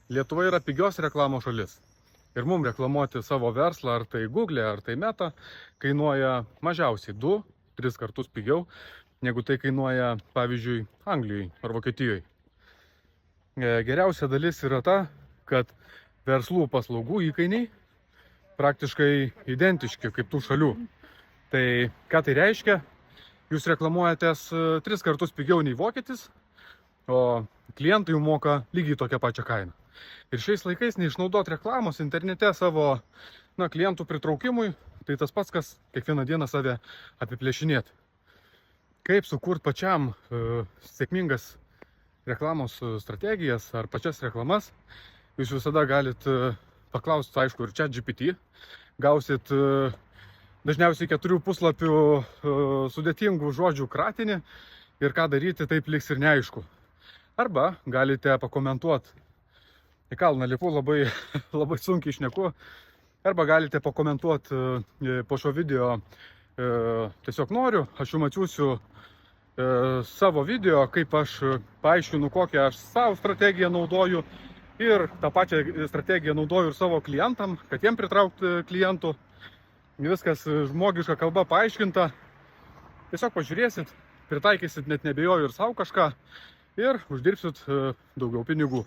Lietuva yra pigios reklamos šalis. Ir mums reklamuoti savo verslą, ar tai Google, ar tai Meta, kainuoja mažiausiai 2-3 kartus pigiau, negu tai kainuoja, pavyzdžiui, Anglijoje ar Vokietijoje. Geriausia dalis yra ta, kad verslų paslaugų įkainiai praktiškai identiški kaip tų šalių. Tai ką tai reiškia? Jūs reklamuojatės 3 kartus pigiau nei vokietis, o klientai jų moka lygiai tokią pačią kainą. Ir šiais laikais neišnaudot reklamos internete savo klientų pritraukimui, tai tas pats, kas kiekvieną dieną save apiplėšinėti. Kaip sukurti pačiam sėkmingas reklamos strategijas ar pačias reklamas, jūs visada galit paklausti, aišku, ir ChatGPT. Gausit dažniausiai 4 puslapių sudėtingų žodžių kratinį ir ką daryti, taip liks ir neaišku. Arba galite pakomentuoti, į kalną lipu, labai sunkiai šneku, arba galite pakomentuoti po šio video, tiesiog noriu, aš jums atsiųsiu savo video, kaip aš paaiškinu, kokią aš savo strategiją naudoju ir tą pačią strategiją naudoju ir savo klientam, kad jiem pritraukti klientų. Viskas žmogiška kalba paaiškinta. Tiesiog pažiūrėsit, pritaikysit, net nebejoju, ir savo kažką ir uždirbsit daugiau pinigų.